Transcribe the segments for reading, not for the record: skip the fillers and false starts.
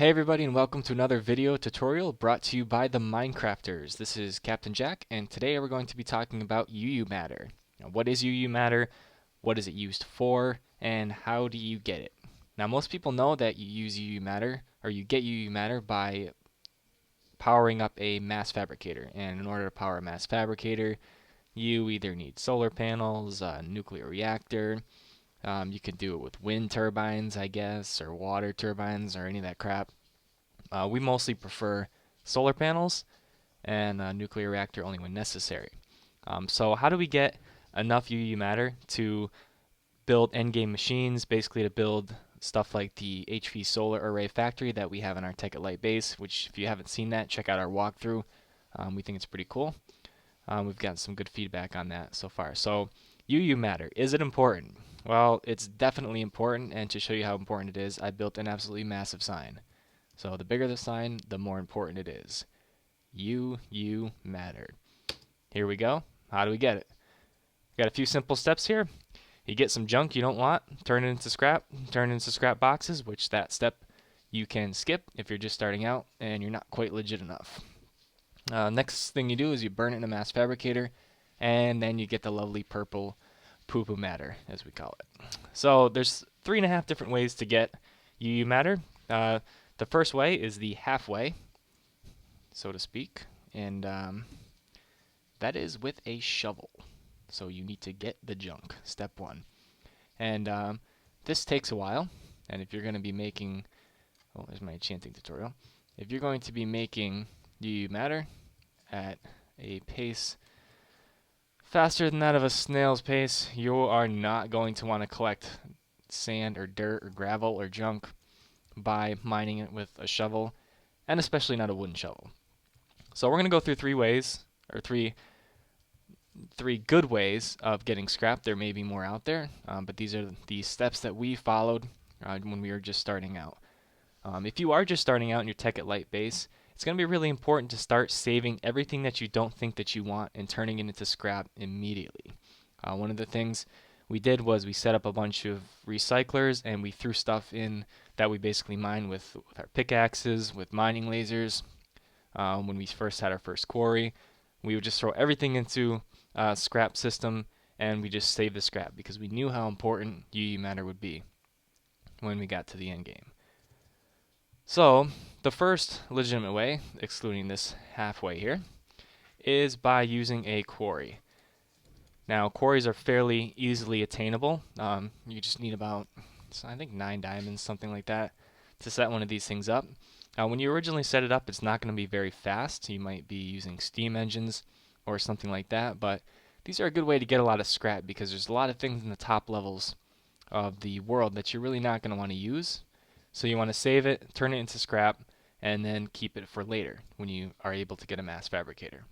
Hey everybody, and welcome to another video tutorial brought to you by the MindCrafters. This is CaptainJack, and today we're going to be talking about UU matter. Now, what is UU matter? What is it used for? And how do you get it? Now, most people know that you use UU matter, or you get UU matter by powering up a Mass Fabricator. And in order to power a Mass Fabricator, you either need solar panels, a nuclear reactor. You can do it with wind turbines, I guess, or water turbines, or any of that crap. We mostly prefer solar panels and a nuclear reactor only when necessary. So how do we get enough UU matter to build endgame machines, basically to build stuff like the HV solar array factory that we have in our Tekkit Lite base, which if you haven't seen that, check out our walkthrough. We think it's pretty cool. We've gotten some good feedback on that so far. So UU matter, is it important? Well, it's definitely important, and to show you how important it is, I built an absolutely massive sign. So the bigger the sign, the more important it is. UU matter. Here we go. How do we get it? Got a few simple steps here. You get some junk you don't want, turn it into scrap boxes, which that step you can skip if you're just starting out and you're not quite legit enough. Next thing you do is you burn it in a Mass Fabricator, and then you get the lovely purple poo-poo matter, as we call it. So there's 3.5 different ways to get UU matter. The first way is the halfway, so to speak, and that is with a shovel. So you need to get the junk, step one. And this takes a while, and if you're going to be making, oh, there's my enchanting tutorial. If you're going to be making UU matter at a pace faster than that of a snail's pace, you are not going to want to collect sand or dirt or gravel or junk by mining it with a shovel, and especially not a wooden shovel. So we're going to go through three good ways of getting scrap. There may be more out there, but these are the steps that we followed when we were just starting out. If you are just starting out in your Tekkit Lite base, it's going to be really important to start saving everything that you don't think that you want and turning it into scrap immediately. One of the things we did was we set up a bunch of recyclers, and we threw stuff in that we basically mine with our pickaxes, with mining lasers. When we first had our first quarry, we would just throw everything into a scrap system, and we just save the scrap because we knew how important UU matter would be when we got to the end game. So the first legitimate way, excluding this halfway here, is by using a quarry. Now, quarries are fairly easily attainable. You just need about, I think, 9 diamonds, something like that, to set one of these things up. When you originally set it up, it's not going to be very fast. You might be using steam engines or something like that, but these are a good way to get a lot of scrap because there's a lot of things in the top levels of the world that you're really not going to want to use. So you want to save it, turn it into scrap, and then keep it for later when you are able to get a Mass Fabricator.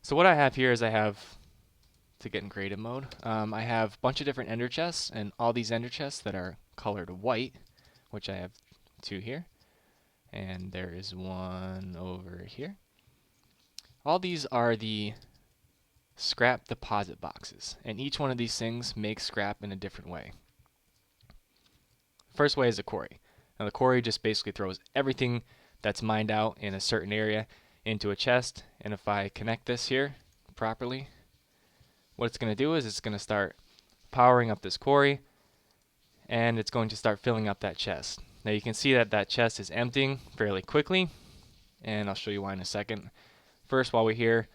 So what I have here is to get in creative mode, I have a bunch of different ender chests, and all these ender chests that are colored white, which I have 2 here, and there is one over here. All these are the scrap deposit boxes, and each one of these things makes scrap in a different way. First way is a quarry. Now the quarry just basically throws everything that's mined out in a certain area into a chest, and if I connect this here properly, what it's going to do is it's going to start powering up this quarry, and it's going to start filling up that chest. Now you can see that that chest is emptying fairly quickly, and I'll show you why in a second. First, while we're here,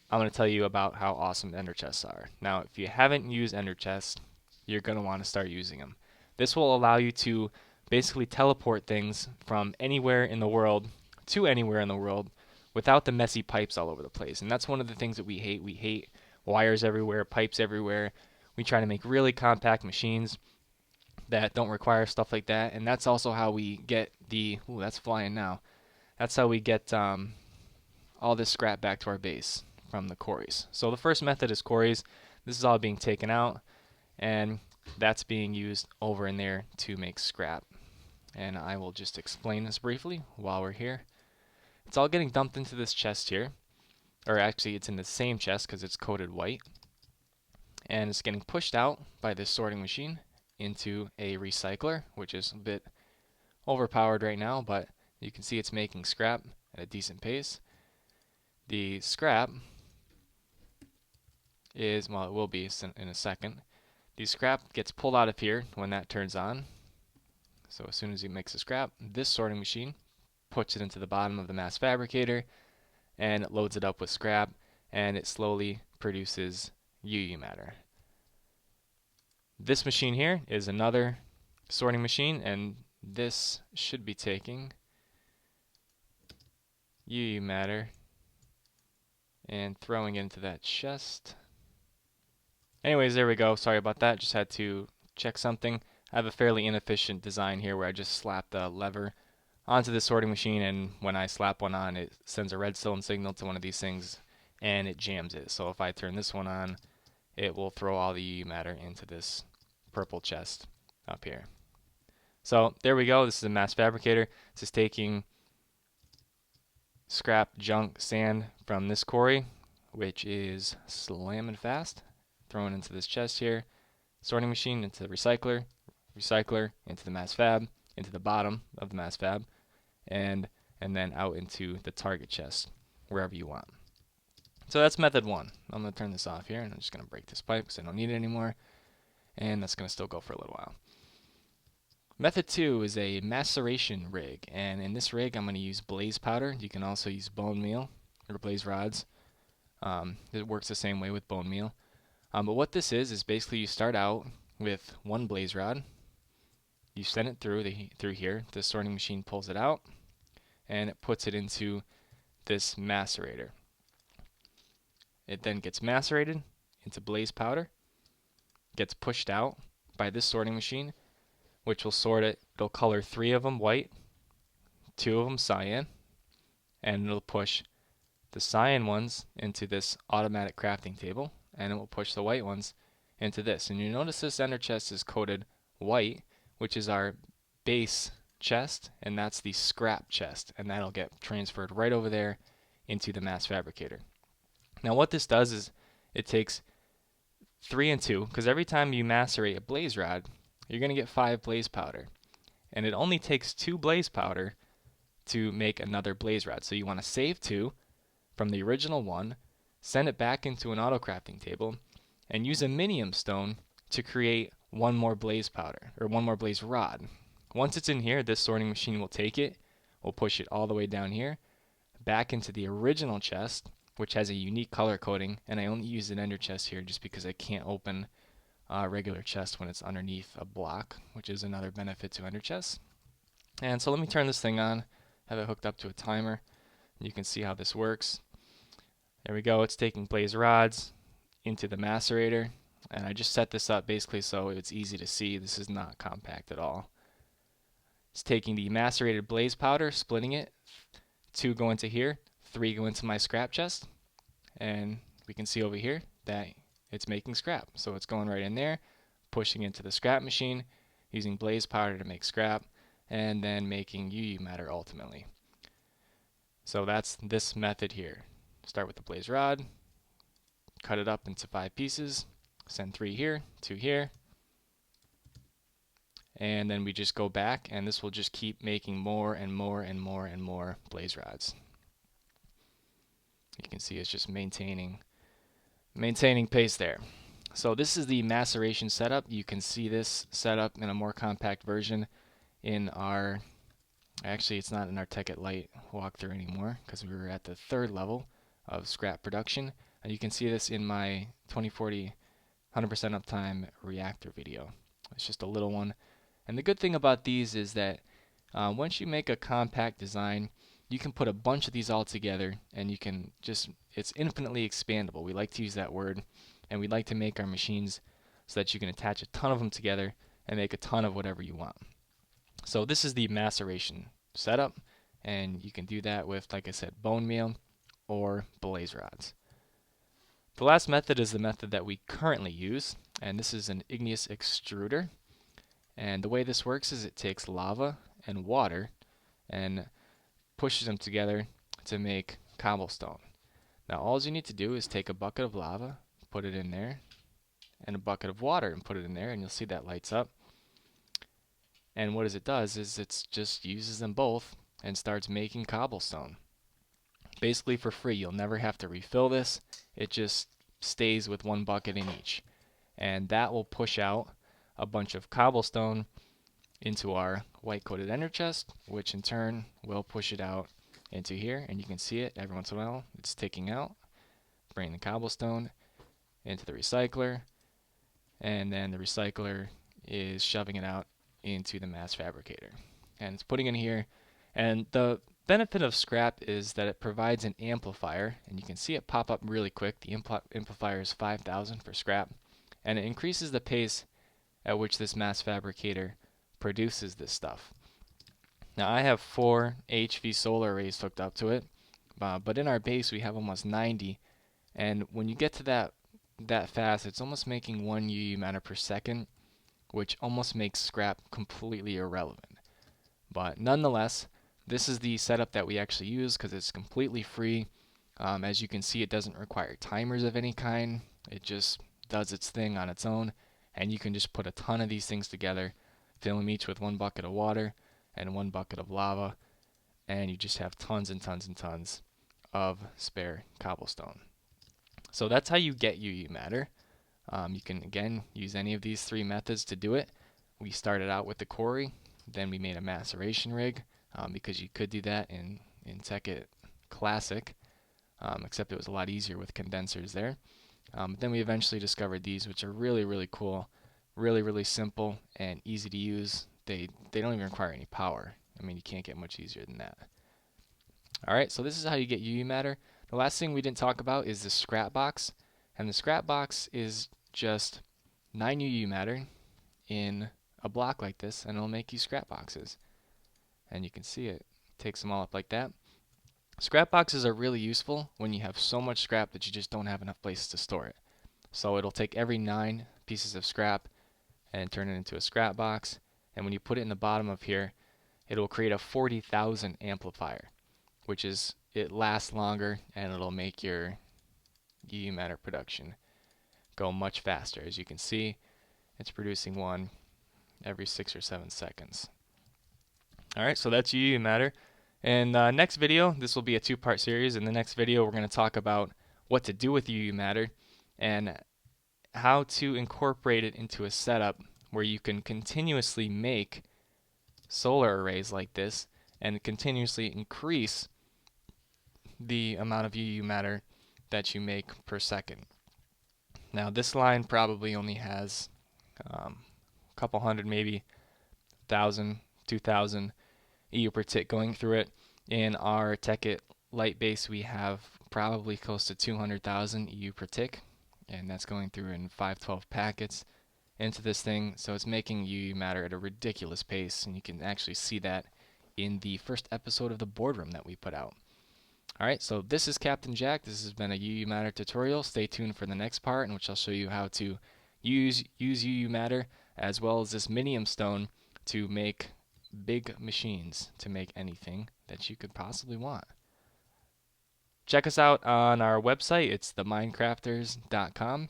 I'm going to tell you about how awesome ender chests are. Now, if you haven't used ender chests, you're going to want to start using them. This will allow you to basically teleport things from anywhere in the world to anywhere in the world without the messy pipes all over the place. And that's one of the things that we hate. We hate wires everywhere, pipes everywhere. We try to make really compact machines that don't require stuff like that. And that's also how we get the, ooh, that's flying now. That's how we get all this scrap back to our base from the quarries. So the first method is quarries. This is all being taken out, and that's being used over in there to make scrap. And I will just explain this briefly while we're here. It's all getting dumped into this chest here, or actually it's in the same chest because it's coated white, and it's getting pushed out by this sorting machine into a recycler, which is a bit overpowered right now, but you can see it's making scrap at a decent pace. The scrap is, well, it will be in a second. The scrap gets pulled out of here when that turns on. So as soon as it makes a scrap, this sorting machine puts it into the bottom of the Mass Fabricator, and it loads it up with scrap, and it slowly produces UU matter. This machine here is another sorting machine, and this should be taking UU matter and throwing it into that chest. Anyways, there we go. Sorry about that. Just had to check something. I have a fairly inefficient design here where I just slapped a lever onto the sorting machine, and when I slap one on, it sends a redstone signal to one of these things and it jams it. So if I turn this one on, it will throw all the UU matter into this purple chest up here. So there we go. This is a Mass Fabricator. This is taking scrap, junk, sand from this quarry, which is slamming fast, thrown into this chest here, sorting machine into the recycler, recycler into the Mass Fab, into the bottom of the Mass Fab, and then out into the target chest, wherever you want. So that's method one. I'm going to turn this off here, and I'm just going to break this pipe because I don't need it anymore, and that's going to still go for a little while. Method two is a maceration rig, and in this rig I'm going to use blaze powder. You can also use bone meal or blaze rods. It works the same way with bone meal. But what this is basically you start out with one blaze rod. You send it through here. The sorting machine pulls it out, and it puts it into this macerator. It then gets macerated into blaze powder, gets pushed out by this sorting machine, which will sort it. It'll color 3 of them white, 2 of them cyan, and it'll push the cyan ones into this automatic crafting table, and it will push the white ones into this. And you notice this ender chest is coated white, which is our base chest, and that's the scrap chest, and that'll get transferred right over there into the Mass Fabricator. Now what this does is it takes 3 and 2, because every time you macerate a blaze rod, you're going to get 5 blaze powder, and it only takes 2 blaze powder to make another blaze rod. So you want to save 2 from the original 1, send it back into an auto crafting table, and use a minium stone to create 1 more blaze powder, or 1 more blaze rod. Once it's in here, this sorting machine will take it, will push it all the way down here, back into the original chest, which has a unique color coding, and I only use an ender chest here just because I can't open a regular chest when it's underneath a block, which is another benefit to ender chests. And so let me turn this thing on, have it hooked up to a timer, and you can see how this works. There we go. It's taking blaze rods into the macerator, and I just set this up basically so it's easy to see. This is not compact at all. It's taking the macerated blaze powder, splitting it. 2 go into here, 3 go into my scrap chest, and we can see over here that it's making scrap. So it's going right in there, pushing into the scrap machine, using blaze powder to make scrap, and then making UU matter ultimately. So that's this method here. Start with the blaze rod, cut it up into 5 pieces, send 3 here, 2 here, and then we just go back, and this will just keep making more and more and more and more blaze rods. You can see it's just maintaining pace there. So this is the maceration setup. You can see this setup in a more compact version in our, actually it's not in our Tekkit Lite walkthrough anymore because we were at the 3rd level of scrap production. And you can see this in my 2040 100% uptime reactor video. It's just a little one. And the good thing about these is that once you make a compact design, you can put a bunch of these all together, and you can just, it's infinitely expandable. We like to use that word, and we like to make our machines so that you can attach a ton of them together and make a ton of whatever you want. So this is the maceration setup, and you can do that with, like I said, bone meal or blaze rods. The last method is the method that we currently use, and this is an igneous extruder. And the way this works is it takes lava and water and pushes them together to make cobblestone. Now all you need to do is take a bucket of lava, put it in there, and a bucket of water and put it in there, and you'll see that lights up. And what it does is it just uses them both and starts making cobblestone. Basically for free. You'll never have to refill this. It just stays with one bucket in each. And that will push out a bunch of cobblestone into our white coated ender chest, which in turn will push it out into here. And you can see it every once in a while. It's ticking out, bringing the cobblestone into the recycler, and then the recycler is shoving it out into the Mass Fabricator. And it's putting in here. And the benefit of scrap is that it provides an amplifier, and you can see it pop up really quick. The amplifier is 5,000 for scrap, and it increases the pace at which this Mass Fabricator produces this stuff. Now I have 4 HV solar arrays hooked up to it, but in our base we have almost 90, and when you get to that fast, it's almost making 1 UU matter per second, which almost makes scrap completely irrelevant. But nonetheless, this is the setup that we actually use because it's completely free. As you can see, it doesn't require timers of any kind. It just does its thing on its own, and you can just put a ton of these things together, fill them each with 1 bucket of water and 1 bucket of lava, and you just have tons and tons and tons of spare cobblestone. So that's how you get UU matter. You can again use any of these 3 methods to do it. We started out with the Quarry, then we made a maceration rig, because you could do that in Tekkit Classic, except it was a lot easier with condensers there. Then we eventually discovered these, which are really, really cool, really, really simple and easy to use. They don't even require any power. I mean, you can't get much easier than that. Alright, so this is how you get UU matter. The last thing we didn't talk about is the scrap box, and the scrap box is just 9 UU matter in a block like this, and it'll make you scrap boxes. And you can see it takes them all up like that. Scrap boxes are really useful when you have so much scrap that you just don't have enough places to store it. So it'll take every 9 pieces of scrap and turn it into a scrap box, and when you put it in the bottom of here, it'll create a 40,000 amplifier, which is, it lasts longer and it'll make your UU matter production go much faster. As you can see, it's producing 1 every 6 or 7 seconds. Alright, so that's UU matter. And next video, this will be a 2-part series. In the next video, we're going to talk about what to do with UU matter and how to incorporate it into a setup where you can continuously make solar arrays like this and continuously increase the amount of UU matter that you make per second. Now this line probably only has a couple hundred, maybe 1,000, 2,000 EU per tick going through it. In our Tekkit Lite base, we have probably close to 200,000 EU per tick, and that's going through in 512 packets into this thing. So it's making UU matter at a ridiculous pace, and you can actually see that in the first episode of the boardroom that we put out. Alright, so this is CaptainJack. This has been a UU matter tutorial. Stay tuned for the next part, in which I'll show you how to use UU matter as well as this minium stone to make big machines, to make anything that you could possibly want. Check us out on our website. It's themindcrafters.com.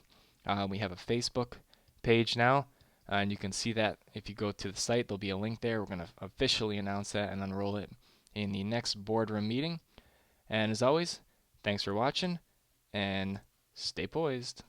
We have a Facebook page now, and you can see that if you go to the site, there'll be a link there. We're going to officially announce that and unroll it in the next boardroom meeting. And as always, thanks for watching, and stay poised.